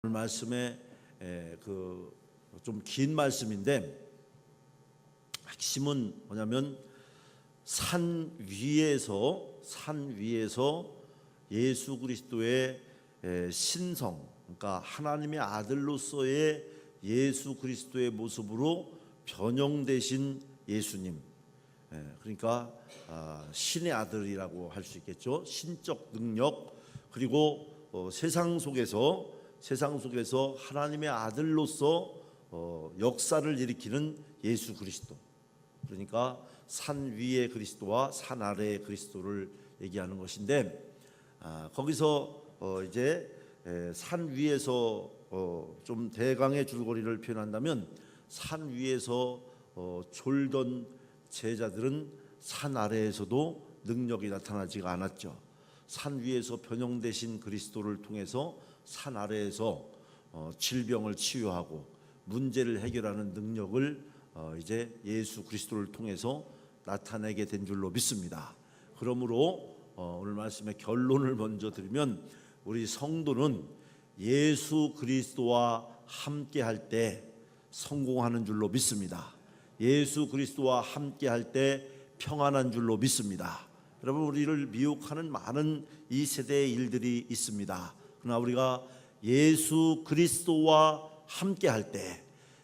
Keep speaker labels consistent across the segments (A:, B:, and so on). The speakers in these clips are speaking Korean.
A: 오늘 말씀에 좀 긴 말씀인데 핵심은 뭐냐면 산 위에서 예수 그리스도의 신성, 그러니까 하나님의 아들로서의 예수 그리스도의 모습으로 변형되신 예수님, 그러니까 신의 아들이라고 할 수 있겠죠. 신적 능력, 그리고 세상 속에서 하나님의 아들로서 역사를 일으키는 예수 그리스도. 그러니까 산 위의 그리스도와 산 아래의 그리스도를 얘기하는 것인데, 거기서 이제 산 위에서 좀 대강의 줄거리를 표현한다면, 산 위에서 졸던 제자들은 산 아래에서도 능력이 나타나지가 않았죠. 산 위에서 변형되신 그리스도를 통해서 산 아래에서 질병을 치유하고 문제를 해결하는 능력을 이제 예수 그리스도를 통해서 나타내게 된 줄로 믿습니다. 그러므로 오늘 말씀의 결론을 먼저 드리면, 우리 성도는 예수 그리스도와 함께 할 때 성공하는 줄로 믿습니다. 예수 그리스도와 함께 할 때 평안한 줄로 믿습니다. 여러분, 우리를 미혹하는 많은 이 세대의 일들이 있습니다. 그러나 우리가 예수 그리스도와 함께 할 때,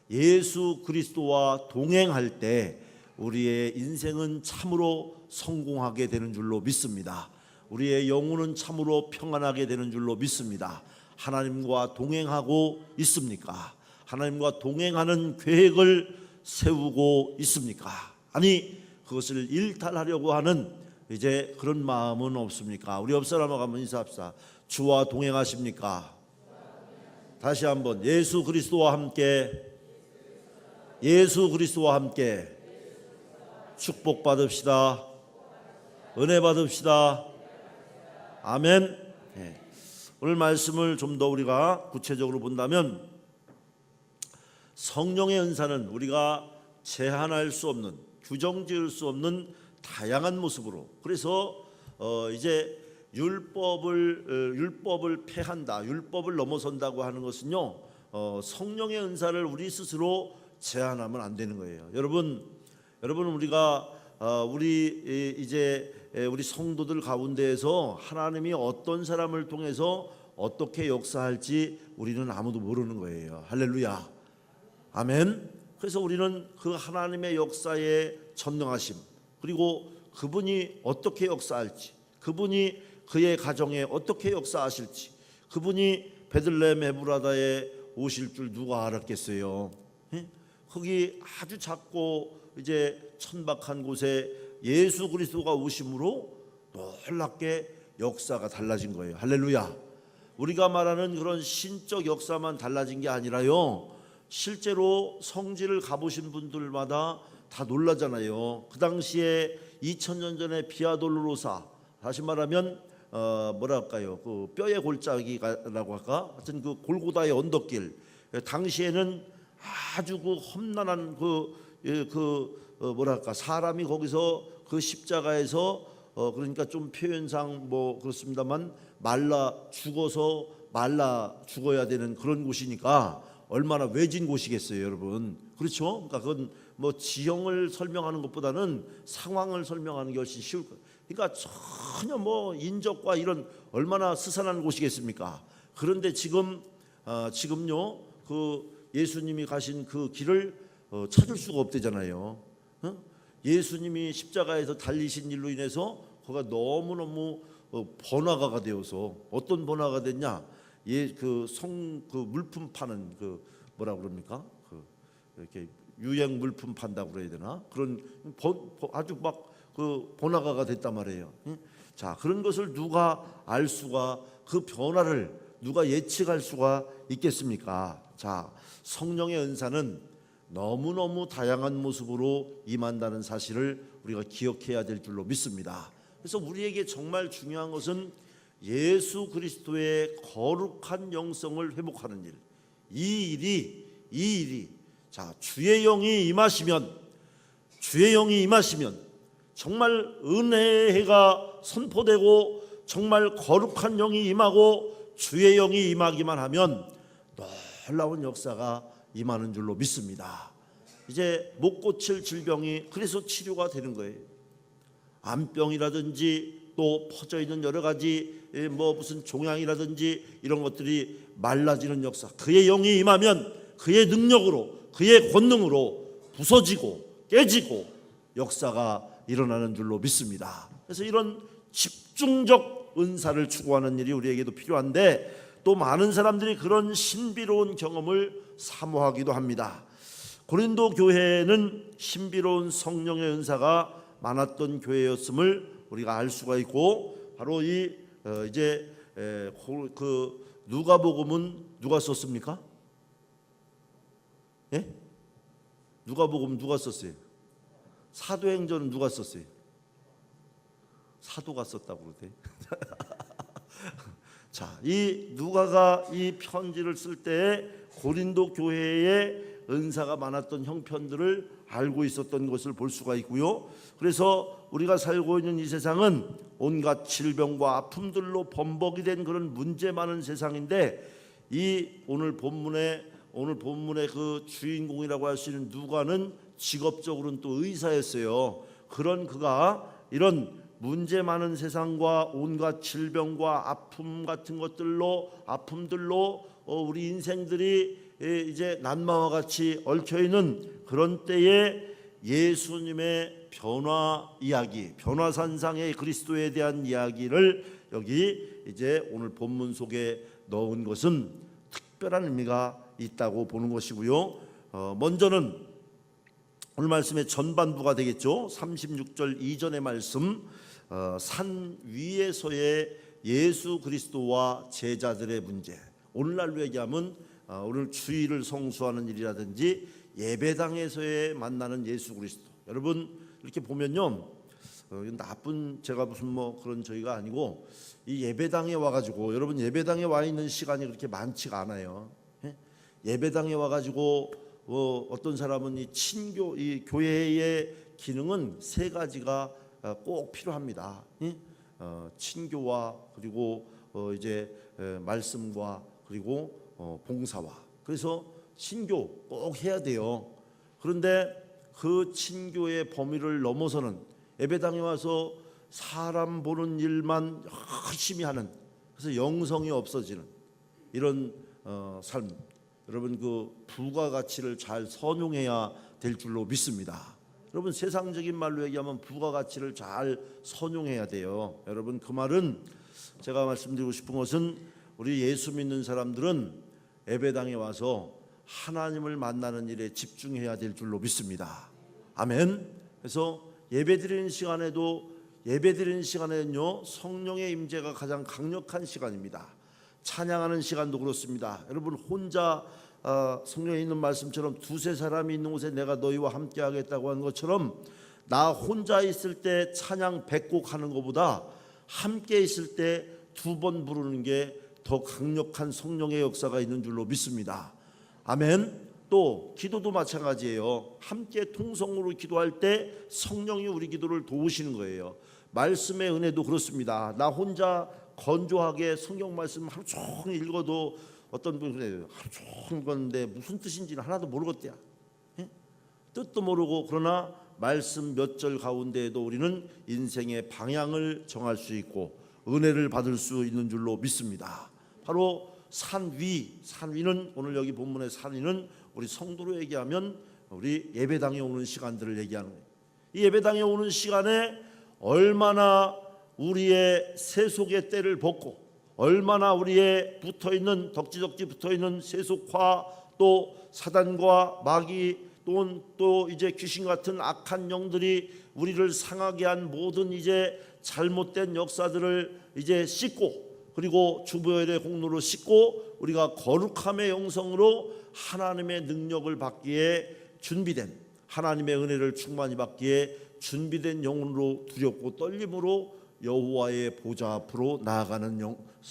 A: 예수 그리스도와 동행할 때 우리의 인생은 참으로 성공하게 되는 줄로 믿습니다. 우리의 영혼은 참으로 평안하게 되는 줄로 믿습니다. 하나님과 동행하고 있습니까? 하나님과 동행하는 계획을 세우고 있습니까? 아니, 그것을 일탈하려고 하는 이제 그런 마음은 없습니까? 우리 옆 사람하고 한번 인사합시다. 주와 동행하십니까? 다시 한번, 예수 그리스도와 함께, 예수 그리스도와 함께 축복 받읍시다. 은혜 받읍시다. 아멘. 오늘 말씀을 좀 더 우리가 구체적으로 본다면, 성령의 은사는 우리가 제한할 수 없는, 규정 지을 수 없는 다양한 모습으로, 그래서 이제 율법을 폐한다, 율법을 넘어선다고 하는 것은요, 성령의 은사를 우리 스스로 제한하면 안 되는 거예요. 여러분, 우리가 우리 성도들 가운데에서 하나님이 어떤 사람을 통해서 어떻게 역사할지 우리는 아무도 모르는 거예요. 할렐루야, 아멘. 그래서 우리는 그 하나님의 역사에 전능하심, 그리고 그분이 어떻게 역사할지, 그분이 그의 가정에 어떻게 역사하실지, 그분이 베들레헴 에브라다에 오실 줄 누가 알았겠어요? 거기 아주 작고 이제 천박한 곳에 예수 그리스도가 오심으로 놀랍게 역사가 달라진 거예요. 할렐루야. 우리가 말하는 그런 신적 역사만 달라진 게 아니라요, 실제로 성지를 가보신 분들마다 다 놀라잖아요. 그 당시에 2000년 전에 비아돌로로사, 다시 말하면 뭐랄까요, 그 뼈의 골짜기라고 할까, 하여튼 그 골고다의 언덕길, 당시에는 아주 그 험난한 뭐랄까, 사람이 거기서 그 십자가에서 그러니까 좀 표현상 뭐 그렇습니다만 말라 죽어야 되는 그런 곳이니까 얼마나 외진 곳이겠어요, 여러분. 그렇죠? 그러니까 그건 뭐 지형을 설명하는 것보다는 상황을 설명하는 게 훨씬 쉬울 거예요. 그러니까 전혀 뭐 인적과 이런 얼마나 스산한 곳이겠습니까? 그런데 지금요, 그 예수님이 가신 그 길을 찾을 수가 없대잖아요. 예수님이 십자가에서 달리신 일로 인해서 거기가 너무너무 번화가가 되어서, 어떤 번화가가 됐냐? 그 물품 파는 그 뭐라 그럽니까? 이렇게 유행 물품 판다고 그래야 되나? 그런 아주 막 그 번화가가 됐단 말이에요. 자, 그런 것을 누가 알 수가, 그 변화를 누가 예측할 수가 있겠습니까? 자, 성령의 은사는 너무너무 다양한 모습으로 임한다는 사실을 우리가 기억해야 될 줄로 믿습니다. 그래서 우리에게 정말 중요한 것은 예수 그리스도의 거룩한 영성을 회복하는 일, 이 일이 자, 주의 영이 임하시면 정말 은혜의 해가 선포되고 정말 거룩한 영이 임하고 주의 영이 임하기만 하면 놀라운 역사가 임하는 줄로 믿습니다. 이제 못 고칠 질병이 그래서 치료가 되는 거예요. 암병이라든지 또 퍼져 있는 여러 가지 무슨 종양이라든지 이런 것들이 말라지는 역사, 그의 영이 임하면 그의 능력으로, 그의 권능으로 부서지고 깨지고 역사가 일어나는 줄로 믿습니다. 그래서 이런 집중적 은사를 추구하는 일이 우리에게도 필요한데, 또 많은 사람들이 그런 신비로운 경험을 사모하기도 합니다. 고린도 교회는 신비로운 성령의 은사가 많았던 교회였음을 우리가 알 수가 있고, 바로 그 누가복음은 누가 썼습니까? 예? 누가복음 누가 썼어요? 사도행전은 누가 썼어요? 사도가 썼다고 그러대. 자, 이 누가가 이 편지를 쓸 때 고린도 교회에 은사가 많았던 형편들을 알고 있었던 것을 볼 수가 있고요. 그래서 우리가 살고 있는 이 세상은 온갖 질병과 아픔들로 범벅이 된 그런 문제 많은 세상인데, 이 오늘 본문의 그 주인공이라고 할 수 있는 누가는 직업적으로는 또 의사였어요. 그런 그가 이런 문제 많은 세상과 온갖 질병과 아픔들로 우리 인생들이 이제 난마와 같이 얽혀 있는 그런 때에 예수님의 변화 이야기, 변화산상의 그리스도에 대한 이야기를 여기 이제 오늘 본문 속에 넣은 것은 특별한 의미가 있다고 보는 것이고요. 먼저는 오늘 말씀의 전반부가 되겠죠. 36절 이전의 말씀, 산 위에서의 예수 그리스도와 제자들의 문제. 오늘날로 얘기하면 오늘 주일을 성수하는 일이라든지 예배당에서의 만나는 예수 그리스도. 여러분 이렇게 보면요, 나쁜 제가 무슨 그런 저희가 아니고, 이 예배당에 와가지고, 여러분 예배당에 와 있는 시간이 그렇게 많지가 않아요. 예배당에 와가지고 어떤 사람은 이 교회의 기능은 세 가지가 꼭 필요합니다. 친교와 그리고 이제 말씀과 그리고 봉사와. 그래서 친교 꼭 해야 돼요. 그런데 그 친교의 범위를 넘어서는, 예배당에 와서 사람 보는 일만 열심히 하는, 그래서 영성이 없어지는 이런 삶, 여러분 그 부가가치를 잘 선용해야 될 줄로 믿습니다. 여러분 세상적인 말로 얘기하면 부가가치를 잘 선용해야 돼요. 여러분 그 말은, 제가 말씀드리고 싶은 것은, 우리 예수 믿는 사람들은 예배당에 와서 하나님을 만나는 일에 집중해야 될 줄로 믿습니다. 아멘. 그래서 예배드리는 시간에는요 성령의 임재가 가장 강력한 시간입니다. 찬양하는 시간도 그렇습니다. 여러분 혼자 성경에 있는 말씀처럼 두세 사람이 있는 곳에 내가 너희와 함께 하겠다고 하는 것처럼, 나 혼자 있을 때 찬양 100곡 하는 것보다 함께 있을 때 2번 부르는 게 더 강력한 성령의 역사가 있는 줄로 믿습니다. 아멘. 또 기도도 마찬가지예요. 함께 통성으로 기도할 때 성령이 우리 기도를 도우시는 거예요. 말씀의 은혜도 그렇습니다. 나 혼자 건조하게 성경 말씀 하루 종일 읽어도, 어떤 분이 그래요. 하루 종일 읽었는데 무슨 뜻인지는 하나도 모르겠대요. 뜻도 모르고, 그러나 말씀 몇 절 가운데에도 우리는 인생의 방향을 정할 수 있고 은혜를 받을 수 있는 줄로 믿습니다. 바로 산 위는, 오늘 여기 본문의 산 위는 우리 성도로 얘기하면 우리 예배당에 오는 시간들을 얘기하는 거예요. 이 예배당에 오는 시간에 얼마나 우리의 세속의 때를 벗고, 얼마나 우리의 붙어있는 덕지덕지 붙어있는 세속화, 또 사단과 마귀, 또 이제 귀신 같은 악한 영들이 우리를 상하게 한 모든 이제 잘못된 역사들을 이제 씻고, 그리고 주보혈의 공로로 씻고 우리가 거룩함의 영성으로 하나님의 능력을 받기에 준비된, 하나님의 은혜를 충만히 받기에 준비된 영혼으로 두렵고 떨림으로 여호와의 보좌 앞으로 나아가는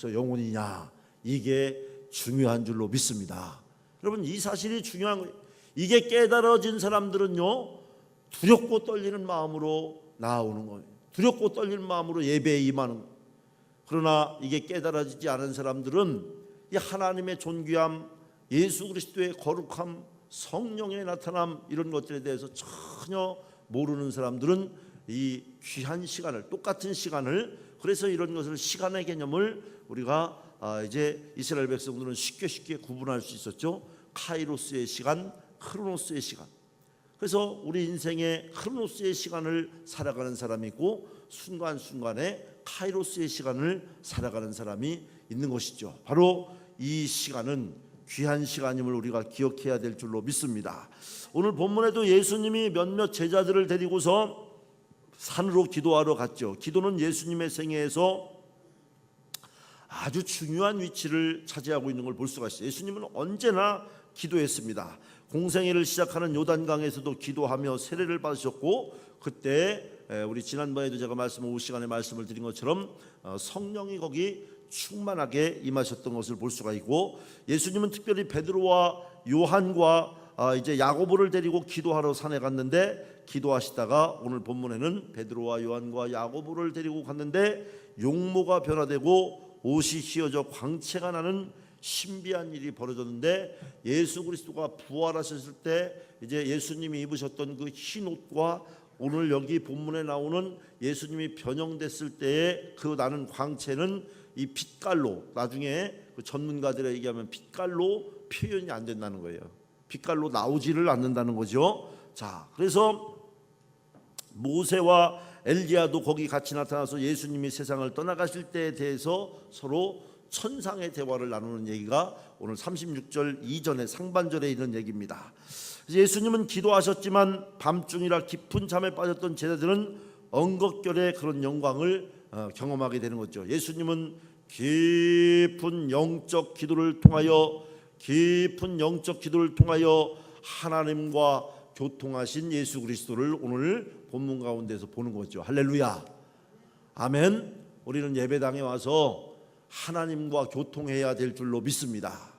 A: 영혼이냐, 이게 중요한 줄로 믿습니다. 여러분 이 사실이 중요한 거예요. 이게 깨달아진 사람들은요 두렵고 떨리는 마음으로 나아오는 거예요. 두렵고 떨리는 마음으로 예배에 임하는 거예요. 그러나 이게 깨달아지지 않은 사람들은 이 하나님의 존귀함, 예수 그리스도의 거룩함, 성령의 나타남, 이런 것들에 대해서 전혀 모르는 사람들은 이 귀한 시간을, 똑같은 시간을, 그래서 이런 것을, 시간의 개념을 우리가 이제 이스라엘 백성들은 쉽게 구분할 수 있었죠. 카이로스의 시간, 크로노스의 시간. 그래서 우리 인생에 크로노스의 시간을 살아가는 사람이 있고 순간순간에 카이로스의 시간을 살아가는 사람이 있는 것이죠. 바로 이 시간은 귀한 시간임을 우리가 기억해야 될 줄로 믿습니다. 오늘 본문에도 예수님이 몇몇 제자들을 데리고서 산으로 기도하러 갔죠. 기도는 예수님의 생애에서 아주 중요한 위치를 차지하고 있는 걸 볼 수가 있어요. 예수님은 언제나 기도했습니다. 공생애를 시작하는 요단강에서도 기도하며 세례를 받으셨고, 그때 우리 지난번에도 제가 오후 시간에 말씀을 드린 것처럼 성령이 거기 충만하게 임하셨던 것을 볼 수가 있고, 예수님은 특별히 베드로와 요한과 이제 야고보를 데리고 기도하러 산에 갔는데, 기도하시다가 오늘 본문에는 베드로와 요한과 야고보를 데리고 갔는데 용모가 변화되고 옷이 휘어져 광채가 나는 신비한 일이 벌어졌는데, 예수 그리스도가 부활하셨을 때 이제 예수님이 입으셨던 그 흰 옷과 오늘 여기 본문에 나오는 예수님이 변형됐을 때의 그 나는 광채는 이 빛깔로, 나중에 그 전문가들에 얘기하면 빛깔로 표현이 안 된다는 거예요. 빛깔로 나오지를 않는다는 거죠. 자, 그래서 모세와 엘리야도 거기 같이 나타나서 예수님이 세상을 떠나가실 때에 대해서 서로 천상의 대화를 나누는 얘기가 오늘 36절 이전의 상반절에 있는 얘기입니다. 예수님은 기도하셨지만 밤중이라 깊은 잠에 빠졌던 제자들은 엉겁결에 그런 영광을 경험하게 되는 거죠. 예수님은 깊은 영적 기도를 통하여 하나님과 교통하신 예수 그리스도를 오늘 본문 가운데서 보는 거죠. 할렐루야, 아멘. 우리는 예배당에 와서 하나님과 교통해야 될 줄로 믿습니다.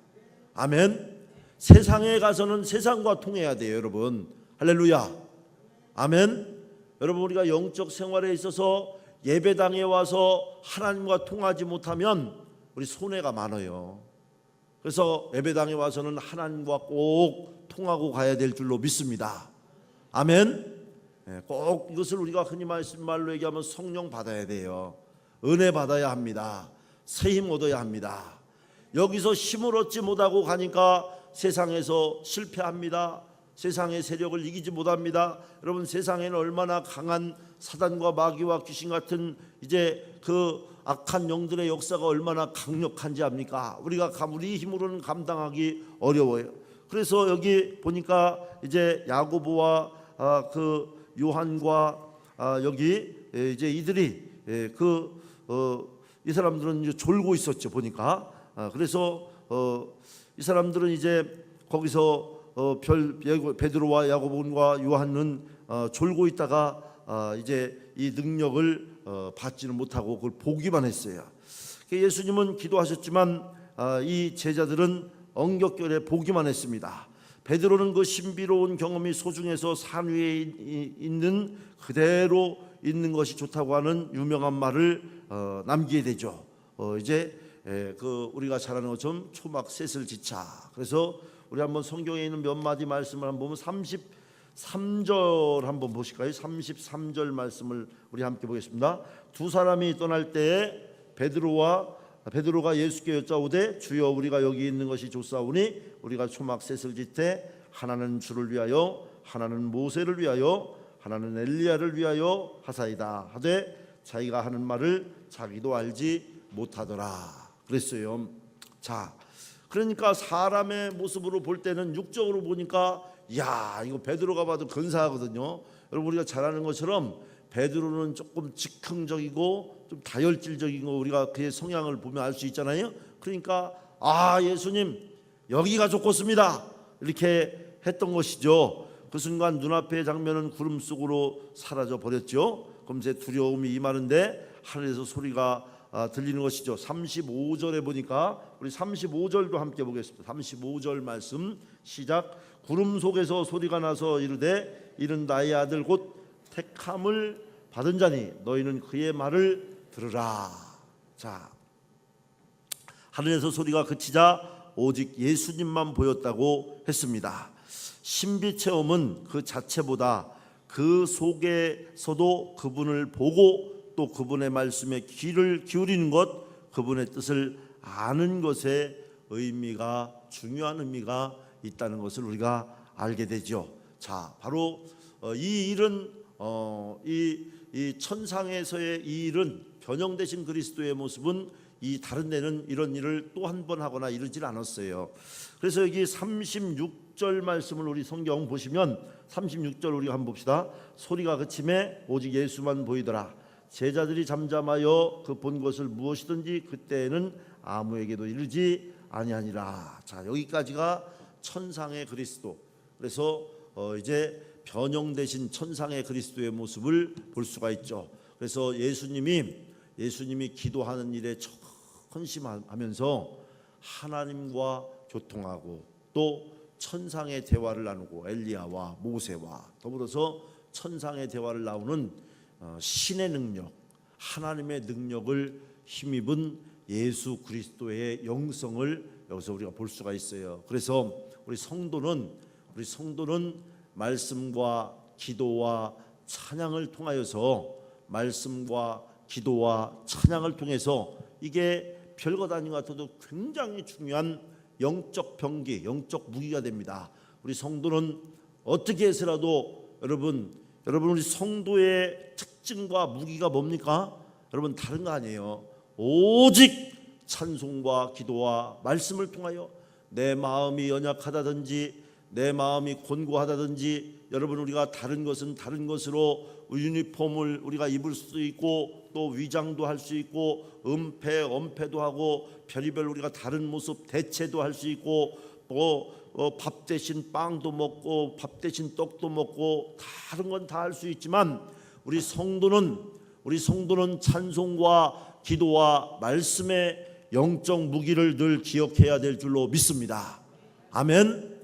A: 아멘. 세상에 가서는 세상과 통해야 돼요, 여러분. 할렐루야, 아멘. 여러분, 우리가 영적 생활에 있어서 예배당에 와서 하나님과 통하지 못하면 우리 손해가 많아요. 그래서 예배당에 와서는 하나님과 꼭 통하고 가야 될 줄로 믿습니다. 아멘. 꼭 이것을 우리가 흔히 말로 얘기하면 성령 받아야 돼요. 은혜 받아야 합니다. 새 힘 얻어야 합니다. 여기서 힘을 얻지 못하고 가니까 세상에서 실패합니다. 세상의 세력을 이기지 못합니다. 여러분, 세상에는 얼마나 강한 사단과 마귀와 귀신 같은 이제 그 악한 영들의 역사가 얼마나 강력한지 압니까? 우리가 우리 힘으로는 감당하기 어려워요. 그래서 여기 보니까 이제 야고보와 그 요한과 여기 이제 이들이 이 사람들은 이제 졸고 있었죠, 보니까. 그래서 이 사람들은 이제 거기서 베드로와 야고보와 요한은 졸고 있다가 이제 이 능력을 받지는 못하고 그걸 보기만 했어요. 예수님은 기도하셨지만 이 제자들은 엉겹결에 보기만 했습니다. 베드로는 그 신비로운 경험이 소중해서 산 위에 있는 그대로 있는 것이 좋다고 하는 유명한 말을 남기게 되죠. 이제 그 우리가 잘 아는 것처럼 초막 셋을 지차. 그래서 우리 한번 성경에 있는 몇 마디 말씀을 한번 보면 33절 한번 보실까요? 33절 말씀을 우리 함께 보겠습니다. 두 사람이 떠날 때에 베드로가 예수께 여짜오되 주여 우리가 여기 있는 것이 좋사오니 우리가 초막 셋을 짓되 하나는 주를 위하여 하나는 모세를 위하여 하나는 엘리야를 위하여 하사이다 하되 자기가 하는 말을 자기도 알지 못하더라 그랬어요. 자, 그러니까 사람의 모습으로 볼 때는 육적으로 보니까 야, 이거 베드로가 봐도 근사하거든요. 여러분, 우리가 잘 아는 것처럼 베드로는 조금 즉흥적이고 좀 다혈질적인 거 우리가 그의 성향을 보면 알 수 있잖아요. 그러니까 예수님 여기가 좋겠습니다 이렇게 했던 것이죠. 그 순간 눈앞의 장면은 구름 속으로 사라져 버렸죠. 금세 두려움이 임하는데 하늘에서 소리가 들리는 것이죠. 35절에 보니까 우리 35절도 함께 보겠습니다. 35절 말씀 시작. 구름 속에서 소리가 나서 이르되 이는 나의 아들 곧 택함을 받은 자니 너희는 그의 말을 들으라. 자, 하늘에서 소리가 그치자 오직 예수님만 보였다고 했습니다. 신비 체험은 그 자체보다 그 속에서도 그분을 보고 또 그분의 말씀에 귀를 기울이는 것, 그분의 뜻을 아는 것에 중요한 의미가 있다는 것을 우리가 알게 되죠. 자, 바로 이 일은 이 천상에서의 이 일은 변형되신 그리스도의 모습은 이 다른 데는 이런 일을 또 한 번 하거나 이러질 않았어요. 그래서 여기 36절 말씀을 우리 성경 보시면 36절 우리가 한번 봅시다. 소리가 그침에 오직 예수만 보이더라. 제자들이 잠잠하여 그 본 것을 무엇이든지 그때에는 아무에게도 이르지 아니하니라. 자, 여기까지가 천상의 그리스도. 그래서 이제 변형되신 천상의 그리스도의 모습을 볼 수가 있죠. 그래서 예수님이 기도하는 일에 헌심하면서 하나님과 교통하고 또 천상의 대화를 나누고 엘리야와 모세와 더불어서 천상의 대화를 나누는 신의 능력, 하나님의 능력을 힘입은 예수 그리스도의 영성을 여기서 우리가 볼 수가 있어요. 그래서 우리 성도는 말씀과 기도와 찬양을 통하여서 말씀과 기도와 찬양을 통해서 이게 별것 아닌 것 같아도 굉장히 중요한 영적 병기, 영적 무기가 됩니다. 우리 성도는 어떻게 해서라도 여러분 우리 성도의 특징과 무기가 뭡니까? 여러분 다른 거 아니에요. 오직 찬송과 기도와 말씀을 통하여 내 마음이 연약하다든지 내 마음이 곤고하다든지 여러분 우리가 다른 것은 다른 것으로 유니폼을 우리가 입을 수도 있고 또 위장도 할 수 있고 엄폐도 하고 별의별 우리가 다른 모습 대체도 할 수 있고 또 밥 대신 빵도 먹고 밥 대신 떡도 먹고 다른 건 다 할 수 있지만 우리 성도는 찬송과 기도와 말씀의 영적 무기를 늘 기억해야 될 줄로 믿습니다. 아멘.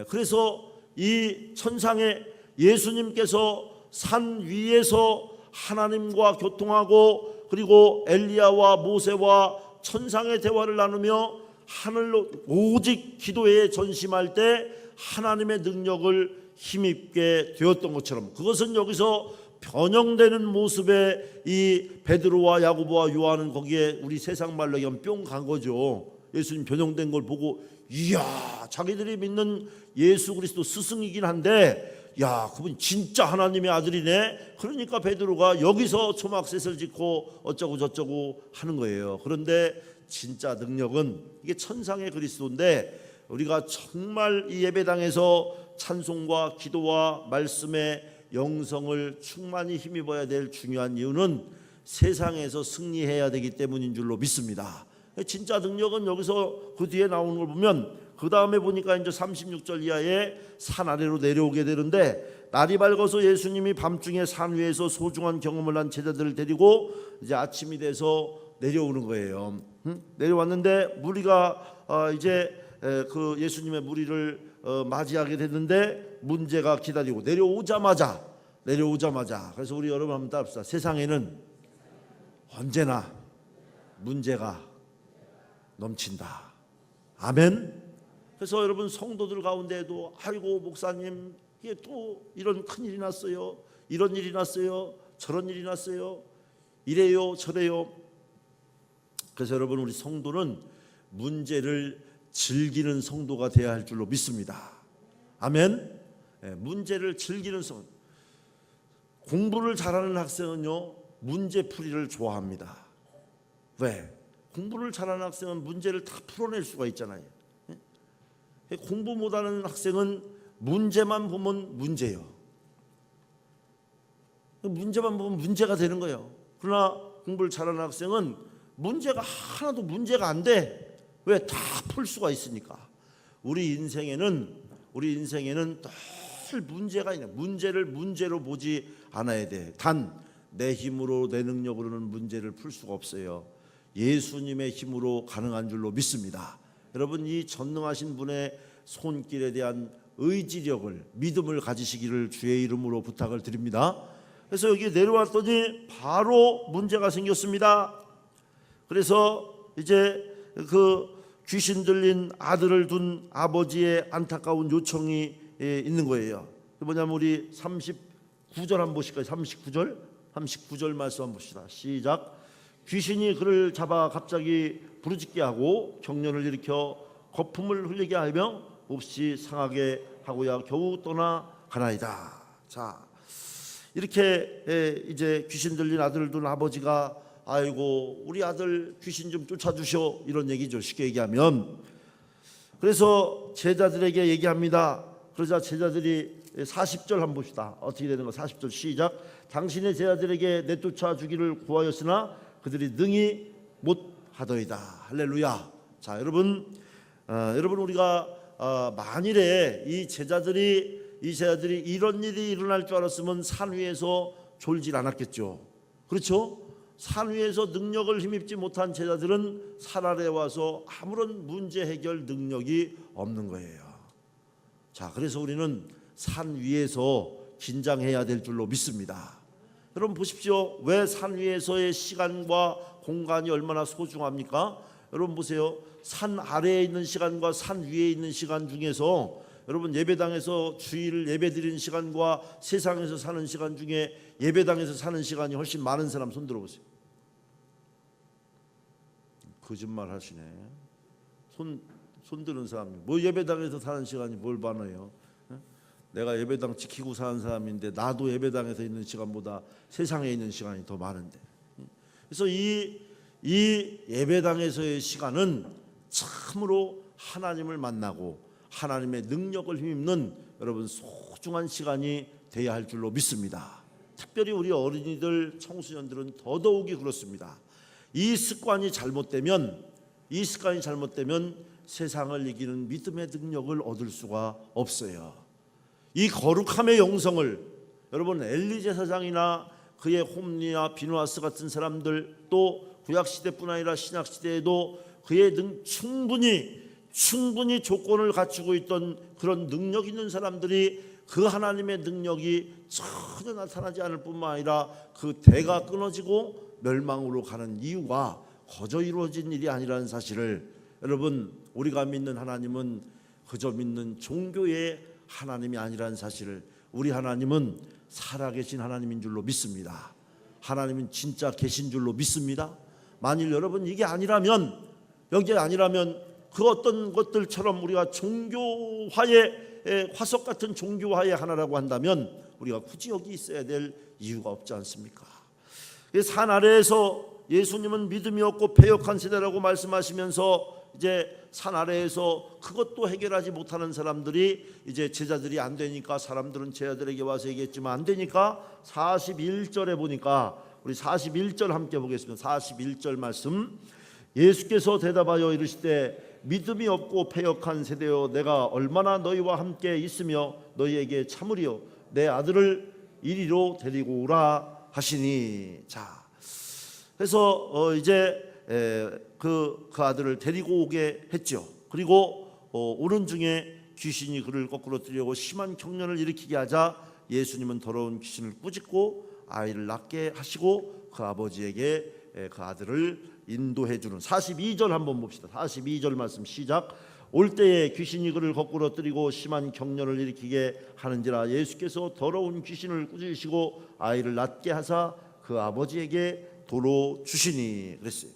A: 그래서 이 천상에 예수님께서 산 위에서 하나님과 교통하고 그리고 엘리야와 모세와 천상의 대화를 나누며 하늘로 오직 기도에 전심할 때 하나님의 능력을 힘입게 되었던 것처럼 그것은 여기서 변형되는 모습의 이 베드로와 야고보와 요한은 거기에 우리 세상 말로 얘기하면 뿅 간 거죠. 예수님 변형된 걸 보고 이야 자기들이 믿는 예수 그리스도 스승이긴 한데 야 그분 진짜 하나님의 아들이네. 그러니까 베드로가 여기서 초막셋을 짓고 어쩌고 저쩌고 하는 거예요. 그런데 진짜 능력은 이게 천상의 그리스도인데 우리가 정말 이 예배당에서 찬송과 기도와 말씀의 영성을 충만히 힘입어야 될 중요한 이유는 세상에서 승리해야 되기 때문인 줄로 믿습니다. 진짜 능력은 여기서 그 뒤에 나오는 걸 보면 그 다음에 보니까 이제 36절 이하에 산 아래로 내려오게 되는데 날이 밝아서 예수님이 밤중에 산 위에서 소중한 경험을 한 제자들을 데리고 이제 아침이 돼서 내려오는 거예요. 내려왔는데 무리가 이제 그 예수님의 무리를 맞이하게 됐는데 문제가 기다리고 내려오자마자 그래서 우리 여러분 한번 따라합시다. 세상에는 언제나 문제가 넘친다. 아멘. 그래서 여러분 성도들 가운데에도 아이고 목사님 이게 또 이런 큰일이 났어요. 이런 일이 났어요. 저런 일이 났어요. 이래요 저래요. 그래서 여러분 우리 성도는 문제를 즐기는 성도가 되어야 할 줄로 믿습니다. 아멘. 문제를 즐기는 성도. 공부를 잘하는 학생은요 문제풀이를 좋아합니다. 왜? 공부를 잘하는 학생은 문제를 다 풀어낼 수가 있잖아요. 공부 못하는 학생은 문제만 보면 문제예요. 문제만 보면 문제가 되는 거예요. 그러나 공부를 잘하는 학생은 문제가 하나도 문제가 안 돼. 왜? 다 풀 수가 있으니까. 우리 인생에는 늘 문제가 있네. 문제를 문제로 보지 않아야 돼. 단 내 힘으로 내 능력으로는 문제를 풀 수가 없어요. 예수님의 힘으로 가능한 줄로 믿습니다. 여러분 이 전능하신 분의 손길에 대한 의지력을 믿음을 가지시기를 주의 이름으로 부탁을 드립니다. 그래서 여기 내려왔더니 바로 문제가 생겼습니다. 그래서 이제 그 귀신 들린 아들을 둔 아버지의 안타까운 요청이 있는 거예요. 뭐냐면 우리 39절 한번 보실까요? 39절 말씀 한번 봅시다. 시작. 귀신이 그를 잡아 갑자기 부르짖게 하고 경련을 일으켜 거품을 흘리게 하며 몹시 상하게 하고야 겨우 떠나가나이다. 자, 이렇게 이제 귀신 들린 아들을 둔 아버지가 아이고 우리 아들 귀신 좀 쫓아주셔 이런 얘기죠. 쉽게 얘기하면. 그래서 제자들에게 얘기합니다. 그러자 제자들이 40절 한번 봅시다. 어떻게 되는 거? 40절 시작. 당신의 제자들에게 내쫓아 주기를 구하였으나 그들이 능히 못하더이다. 할렐루야. 자, 여러분 우리가 만일에 이 제자들이 이런 일이 일어날 줄 알았으면 산 위에서 졸질 않았겠죠. 그렇죠? 산 위에서 능력을 힘입지 못한 제자들은 산 아래에 와서 아무런 문제 해결 능력이 없는 거예요. 자, 그래서 우리는 산 위에서 긴장해야 될 줄로 믿습니다. 여러분 보십시오. 왜 산 위에서의 시간과 공간이 얼마나 소중합니까? 여러분 보세요. 산 아래에 있는 시간과 산 위에 있는 시간 중에서 여러분 예배당에서 주일을 예배드리는 시간과 세상에서 사는 시간 중에 예배당에서 사는 시간이 훨씬 많은 사람 손 들어보세요. 거짓말 하시네. 손 드는 사람이 뭐 예배당에서 사는 시간이 뭘 많아요? 내가 예배당 지키고 사는 사람인데 나도 예배당에서 있는 시간보다 세상에 있는 시간이 더 많은데. 그래서 이 예배당에서의 시간은 참으로 하나님을 만나고 하나님의 능력을 힘입는 여러분 소중한 시간이 돼야 할 줄로 믿습니다. 특별히 우리 어린이들, 청소년들은 더더욱이 그렇습니다. 이 습관이 잘못되면 세상을 이기는 믿음의 능력을 얻을 수가 없어요. 이 거룩함의 영성을 여러분 엘리 제사장이나 그의 홈리나 비누아스 같은 사람들 또 구약시대뿐 아니라 신약시대에도 그의 충분히 조건을 갖추고 있던 그런 능력 있는 사람들이 그 하나님의 능력이 전혀 나타나지 않을 뿐만 아니라 그 대가 끊어지고 멸망으로 가는 이유가 거저 이루어진 일이 아니라는 사실을 여러분 우리가 믿는 하나님은 그저 믿는 종교의 하나님이 아니라는 사실을 우리 하나님은 살아계신 하나님인 줄로 믿습니다. 하나님은 진짜 계신 줄로 믿습니다. 만일 여러분 이게 아니라면 그 어떤 것들처럼 우리가 종교화의 화석 같은 종교화의 하나라고 한다면 우리가 굳이 여기 있어야 될 이유가 없지 않습니까? 산 아래에서 예수님은 믿음이 없고 패역한 세대라고 말씀하시면서 이제 산 아래에서 그것도 해결하지 못하는 사람들이 이제 제자들이 안 되니까 사람들은 제자들에게 와서 얘기했지만 안 되니까 41절에 보니까 우리 41절 함께 보겠습니다. 41절 말씀. 예수께서 대답하여 이르시되 믿음이 없고 패역한 세대여 내가 얼마나 너희와 함께 있으며 너희에게 참으리요 내 아들을 이리로 데리고 오라 하시니. 자, 그래서 이제 그 아들을 데리고 오게 했죠. 그리고 오는 중에 귀신이 그를 거꾸로 뜨려고 심한 경련을 일으키게 하자 예수님은 더러운 귀신을 꾸짖고 아이를 낫게 하시고 그 아버지에게 그 아들을 인도해 주는 42절 한번 봅시다. 42절 말씀 시작. 올 때에 귀신이 그를 거꾸로 뜨리고 심한 경련을 일으키게 하는지라 예수께서 더러운 귀신을 꾸짖으시고 아이를 낫게 하사 그 아버지에게 도로 주시니 그랬어요.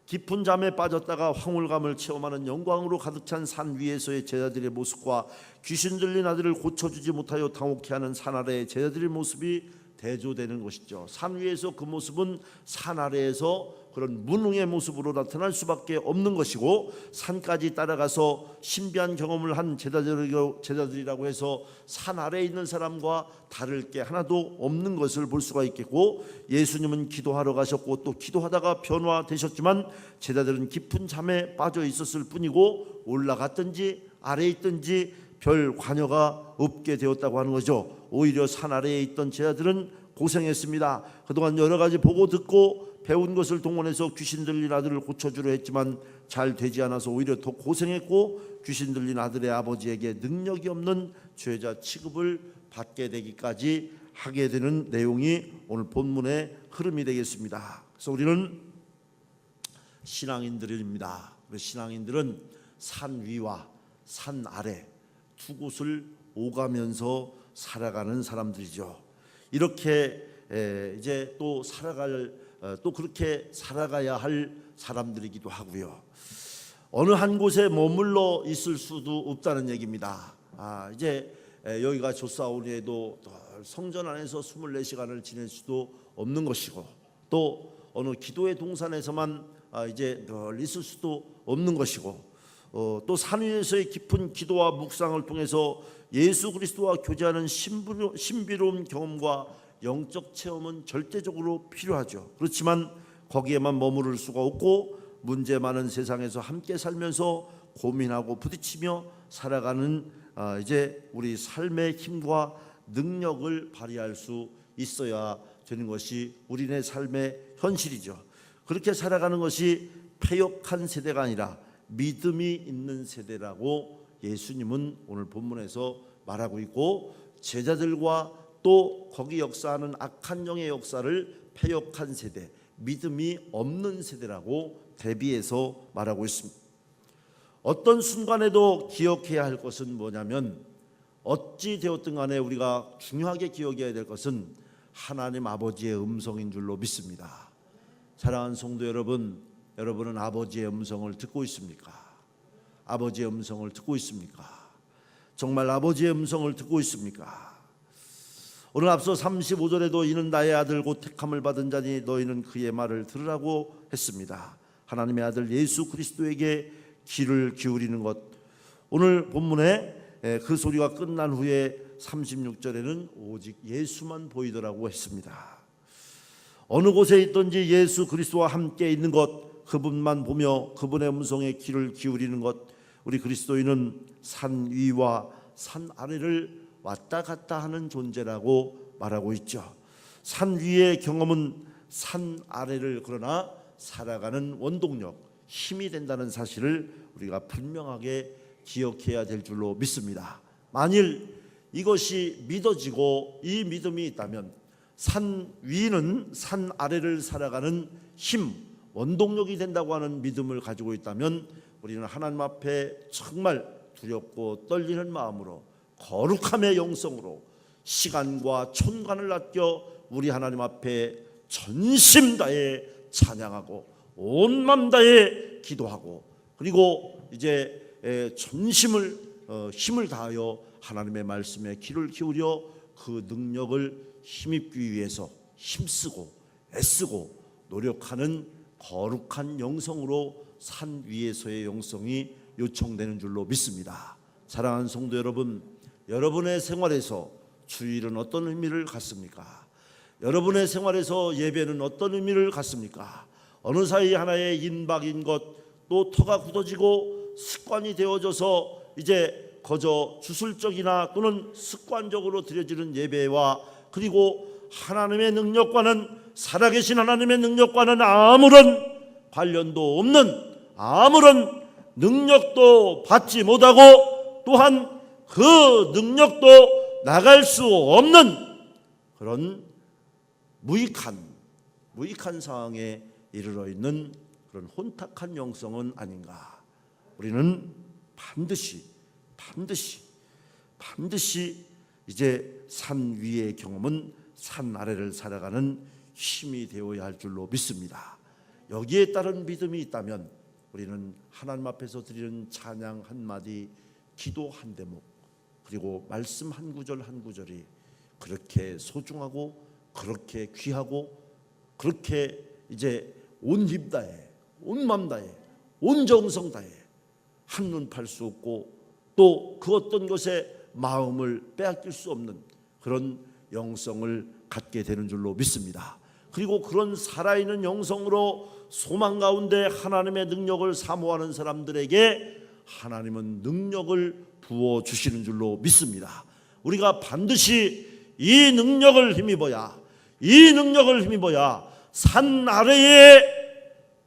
A: 깊은 잠에 빠졌다가 황홀감을 체험하는 영광으로 가득 찬 산 위에서의 제자들의 모습과 귀신 들린 아들을 고쳐주지 못하여 당혹해 하는 산 아래의 제자들의 모습이 대조되는 것이죠. 산 위에서 그 모습은 산 아래에서 그런 무능의 모습으로 나타날 수밖에 없는 것이고 산까지 따라가서 신비한 경험을 한 제자들이라고 해서 산 아래에 있는 사람과 다를 게 하나도 없는 것을 볼 수가 있겠고 예수님은 기도하러 가셨고 또 기도하다가 변화되셨지만 제자들은 깊은 잠에 빠져 있었을 뿐이고 올라갔든지 아래에 있든지 별 관여가 없게 되었다고 하는 거죠. 오히려 산 아래에 있던 제자들은 고생했습니다. 그동안 여러 가지 보고 듣고 배운 것을 동원해서 귀신 들린 아들을 고쳐주려 했지만 잘 되지 않아서 오히려 더 고생했고 귀신 들린 아들의 아버지에게 능력이 없는 죄자 취급을 받게 되기까지 하게 되는 내용이 오늘 본문의 흐름이 되겠습니다. 그래서 우리는 신앙인들입니다. 우리 신앙인들은 산 위와 산 아래 두 곳을 오가면서 살아가는 사람들이죠. 이렇게 이제 또 또 그렇게 살아가야 할 사람들이기도 하고요. 어느 한 곳에 머물러 있을 수도 없다는 얘기입니다. 이제 여기가 조사오니에도 성전 안에서 24시간을 지낼 수도 없는 것이고, 또 어느 기도의 동산에서만 이제 늘 있을 수도 없는 것이고, 또 산 위에서의 깊은 기도와 묵상을 통해서 예수 그리스도와 교제하는 신비로운 경험과 영적 체험은 절대적으로 필요하죠. 그렇지만 거기에만 머무를 수가 없고, 문제 많은 세상에서 함께 살면서 고민하고 부딪히며 살아가는 이제 우리 삶의 힘과 능력을 발휘할 수 있어야 되는 것이 우리네 삶의 현실이죠. 그렇게 살아가는 것이 패역한 세대가 아니라 믿음이 있는 세대라고 예수님은 오늘 본문에서 말하고 있고, 제자들과 또 거기 역사하는 악한 영의 역사를 패역한 세대, 믿음이 없는 세대라고 대비해서 말하고 있습니다. 어떤 순간에도 기억해야 할 것은 뭐냐면, 어찌 되었든 간에 우리가 중요하게 기억해야 될 것은 하나님 아버지의 음성인 줄로 믿습니다. 사랑하는 성도 여러분, 여러분은 아버지의 음성을 듣고 있습니까? 아버지의 음성을 듣고 있습니까? 정말 아버지의 음성을 듣고 있습니까? 오늘 앞서 35절에도 이는 나의 아들 곧 택함을 받은 자니 너희는 그의 말을 들으라고 했습니다. 하나님의 아들 예수 그리스도에게 귀를 기울이는 것. 오늘 본문에 그 소리가 끝난 후에 36절에는 오직 예수만 보이더라고 했습니다. 어느 곳에 있든지 예수 그리스도와 함께 있는 것, 그분만 보며 그분의 음성에 귀를 기울이는 것. 우리 그리스도인은 산 위와 산 아래를 왔다 갔다 하는 존재라고 말하고 있죠. 산 위의 경험은 산 아래를 그러나 살아가는 원동력, 힘이 된다는 사실을 우리가 분명하게 기억해야 될 줄로 믿습니다. 만일 이것이 믿어지고 이 믿음이 있다면 산 위는 산 아래를 살아가는 힘, 원동력이 된다고 하는 믿음을 가지고 있다면 우리는 하나님 앞에 정말 두렵고 떨리는 마음으로 거룩함의 영성으로 시간과 촌간을 아껴 우리 하나님 앞에 전심 다해 찬양하고 온 맘 다해 기도하고, 그리고 이제 전심을 힘을 다하여 하나님의 말씀에 귀를 기울여 그 능력을 힘입기 위해서 힘쓰고 애쓰고 노력하는 거룩한 영성으로 산 위에서의 영성이 요청되는 줄로 믿습니다. 사랑하는 성도 여러분, 여러분의 생활에서 주일은 어떤 의미를 갖습니까? 여러분의 생활에서 예배는 어떤 의미를 갖습니까? 어느 사이 하나의 인박인 것, 또 터가 굳어지고 습관이 되어져서 이제 거저 주술적이나 또는 습관적으로 드려지는 예배와, 그리고 하나님의 능력과는, 살아계신 하나님의 능력과는 아무런 관련도 없는, 아무런 능력도 받지 못하고 또한 그 능력도 나갈 수 없는 그런 무익한 상황에 이르러 있는 그런 혼탁한 영성은 아닌가. 우리는 반드시 이제 산 위의 경험은 산 아래를 살아가는 힘이 되어야 할 줄로 믿습니다. 여기에 따른 믿음이 있다면 우리는 하나님 앞에서 드리는 찬양 한마디, 기도 한 대목, 그리고 말씀 한 구절 한 구절이 그렇게 소중하고 그렇게 귀하고, 그렇게 이제 온 힘 다해, 온 맘 다해, 온 정성 다해 한눈 팔 수 없고, 또 그 어떤 것에 마음을 빼앗길 수 없는 그런 영성을 갖게 되는 줄로 믿습니다. 그리고 그런 살아있는 영성으로 소망 가운데 하나님의 능력을 사모하는 사람들에게 하나님은 능력을 부어주시는 줄로 믿습니다. 우리가 반드시 이 능력을 힘입어야 산 아래에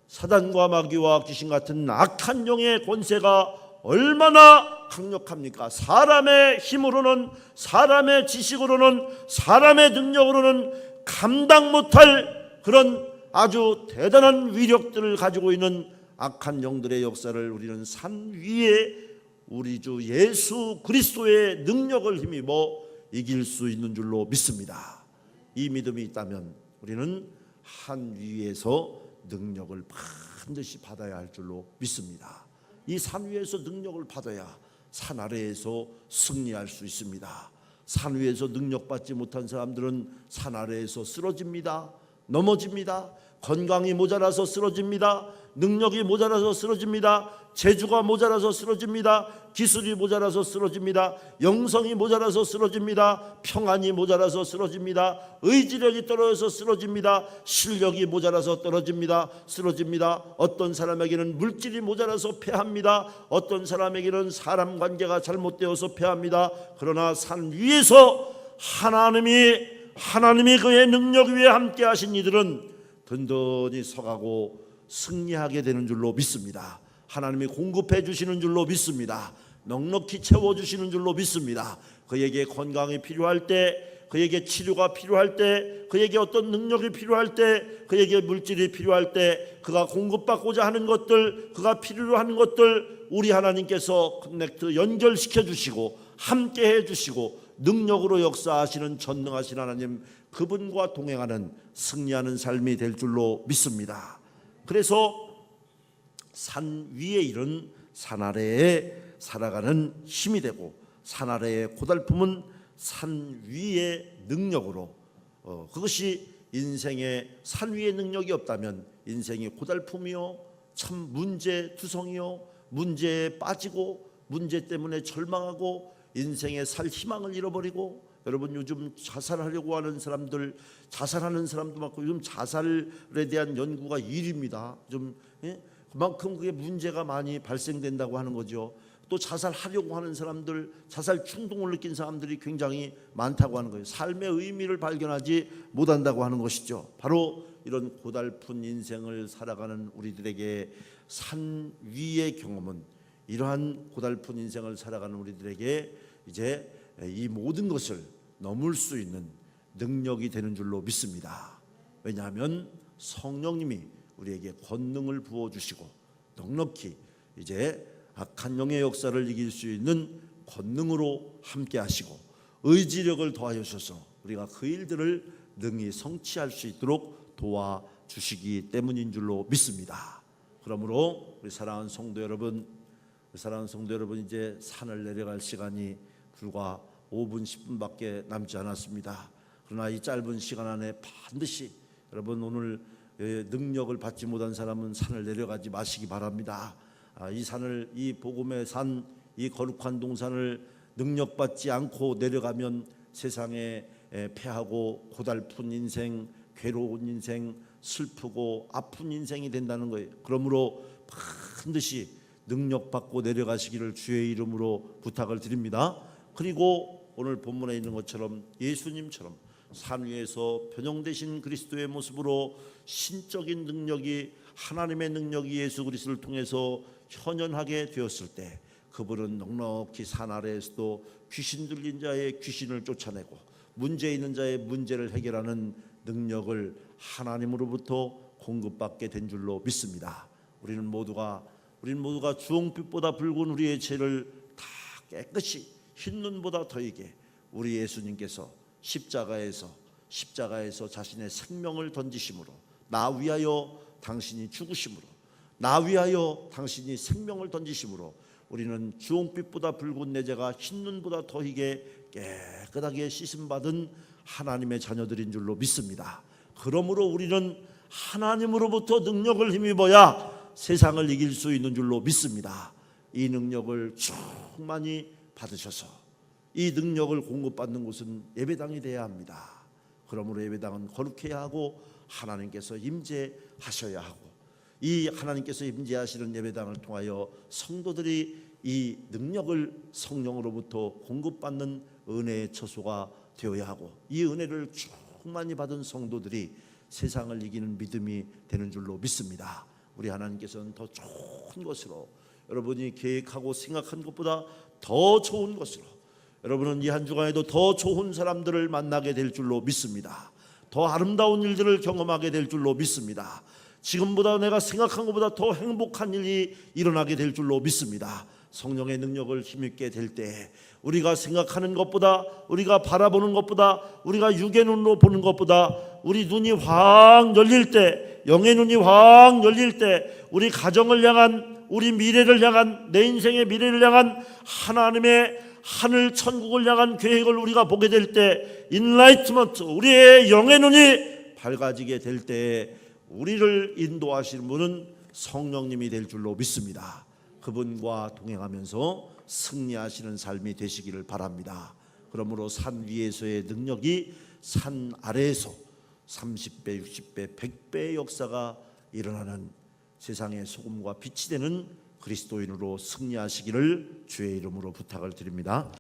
A: 사단과 마귀와 귀신 같은 악한 영의 권세가 얼마나 강력합니까? 사람의 힘으로는, 사람의 지식으로는, 사람의 능력으로는 감당 못할 그런 아주 대단한 위력들을 가지고 있는 악한 영들의 역사를 우리는 산 위에 우리 주 예수 그리스도의 능력을 힘입어 이길 수 있는 줄로 믿습니다. 이 믿음이 있다면 우리는 한 위에서 능력을 반드시 받아야 할 줄로 믿습니다. 이 산 위에서 능력을 받아야 산 아래에서 승리할 수 있습니다. 산 위에서 능력받지 못한 사람들은 산 아래에서 쓰러집니다. 넘어집니다. 건강이 모자라서 쓰러집니다. 능력이 모자라서 쓰러집니다. 재주가 모자라서 쓰러집니다. 기술이 모자라서 쓰러집니다. 영성이 모자라서 쓰러집니다. 평안이 모자라서 쓰러집니다. 의지력이 떨어져서 쓰러집니다. 실력이 모자라서 쓰러집니다. 어떤 사람에게는 물질이 모자라서 패합니다. 어떤 사람에게는 사람 관계가 잘못되어서 패합니다. 그러나 산 위에서 하나님이 그의 능력 위에 함께 하신 이들은 든든히 서가고 승리하게 되는 줄로 믿습니다. 하나님이 공급해 주시는 줄로 믿습니다. 넉넉히 채워주시는 줄로 믿습니다. 그에게 건강이 필요할 때, 그에게 치료가 필요할 때, 그에게 어떤 능력이 필요할 때, 그에게 물질이 필요할 때, 그가 공급받고자 하는 것들, 그가 필요로 하는 것들 우리 하나님께서 커넥트 연결시켜 주시고 함께 해 주시고 능력으로 역사하시는 전능하신 하나님, 그분과 동행하는 승리하는 삶이 될 줄로 믿습니다. 그래서 산 위에 이른 산 아래에 살아가는 힘이 되고, 산 아래의 고달픔은 산 위의 능력으로, 그것이 인생의 산 위의 능력이 없다면 인생이 고달픔이요, 참 문제투성이요, 문제에 빠지고 문제 때문에 절망하고 인생에 살 희망을 잃어버리고, 여러분 요즘 자살하려고 하는 사람들, 자살하는 사람도 많고 요즘 자살에 대한 연구가 1위입니다. 좀 그만큼 그게 문제가 많이 발생된다고 하는 거죠. 또 자살하려고 하는 사람들, 자살 충동을 느낀 사람들이 굉장히 많다고 하는 거예요. 삶의 의미를 발견하지 못한다고 하는 것이죠. 바로 이런 고달픈 인생을 살아가는 우리들에게 산 위의 경험은, 이러한 고달픈 인생을 살아가는 우리들에게 이제 이 모든 것을 넘을 수 있는 능력이 되는 줄로 믿습니다. 왜냐하면 성령님이 우리에게 권능을 부어주시고 넉넉히 이제 악한 영의 역사를 이길 수 있는 권능으로 함께 하시고 의지력을 더하여 주셔서 우리가 그 일들을 능히 성취할 수 있도록 도와주시기 때문인 줄로 믿습니다. 그러므로 우리 사랑하는 성도 여러분, 이제 산을 내려갈 시간이 불과 5분 10분밖에 남지 않았습니다. 그러나 이 짧은 시간 안에 반드시 여러분, 오늘 능력을 받지 못한 사람은 산을 내려가지 마시기 바랍니다. 이 산을, 이 복음의 산, 이 거룩한 동산을 능력받지 않고 내려가면 세상에 패하고 고달픈 인생, 괴로운 인생, 슬프고 아픈 인생이 된다는 거예요. 그러므로 반드시 능력받고 내려가시기를 주의 이름으로 부탁을 드립니다. 그리고 오늘 본문에 있는 것처럼 예수님처럼 산 위에서 변형되신 그리스도의 모습으로 신적인 능력이, 하나님의 능력이 예수 그리스도를 통해서 현현하게 되었을 때 그분은 넉넉히 산 아래에서도 귀신 들린 자의 귀신을 쫓아내고 문제 있는 자의 문제를 해결하는 능력을 하나님으로부터 공급받게 된 줄로 믿습니다. 우리는 모두가 주홍빛보다 붉은 우리의 죄를 다 깨끗이 흰 눈보다 더이게 우리 예수님께서 십자가에서 자신의 생명을 던지심으로, 나 위하여 당신이 죽으심으로, 나 위하여 당신이 생명을 던지심으로 우리는 주홍빛보다 붉은 내 죄가 흰 눈보다 더이게 깨끗하게 씻음받은 하나님의 자녀들인 줄로 믿습니다. 그러므로 우리는 하나님으로부터 능력을 힘입어야 세상을 이길 수 있는 줄로 믿습니다. 이 능력을 충만히 받으셔서 이 능력을 공급받는 곳은 예배당이 되어야 합니다. 그러므로 예배당은 거룩해야 하고 하나님께서 임재하셔야 하고, 이 하나님께서 임재하시는 예배당을 통하여 성도들이 이 능력을 성령으로부터 공급받는 은혜의 처소가 되어야 하고, 이 은혜를 충만히 받은 성도들이 세상을 이기는 믿음이 되는 줄로 믿습니다. 우리 하나님께서는 더 좋은 것으로, 여러분이 계획하고 생각한 것보다 더 좋은 것으로, 여러분은 이 한 주간에도 더 좋은 사람들을 만나게 될 줄로 믿습니다. 더 아름다운 일들을 경험하게 될 줄로 믿습니다. 지금보다 내가 생각한 것보다 더 행복한 일이 일어나게 될 줄로 믿습니다. 성령의 능력을 힘있게 될 때 우리가 생각하는 것보다, 우리가 바라보는 것보다, 우리가 육의 눈으로 보는 것보다 우리 눈이 확 열릴 때, 영의 눈이 확 열릴 때 우리 가정을 향한, 우리 미래를 향한, 내 인생의 미래를 향한 하나님의 하늘 천국을 향한 계획을 우리가 보게 될 때, 인라이트먼트, 우리의 영의 눈이 밝아지게 될 때 우리를 인도하시는 분은 성령님이 될 줄로 믿습니다. 그분과 동행하면서 승리하시는 삶이 되시기를 바랍니다. 그러므로 산 위에서의 능력이 산 아래에서 30배, 60배, 100배의 역사가 일어나는 세상의 소금과 빛이 되는 그리스도인으로 승리하시기를 주의 이름으로 부탁을 드립니다.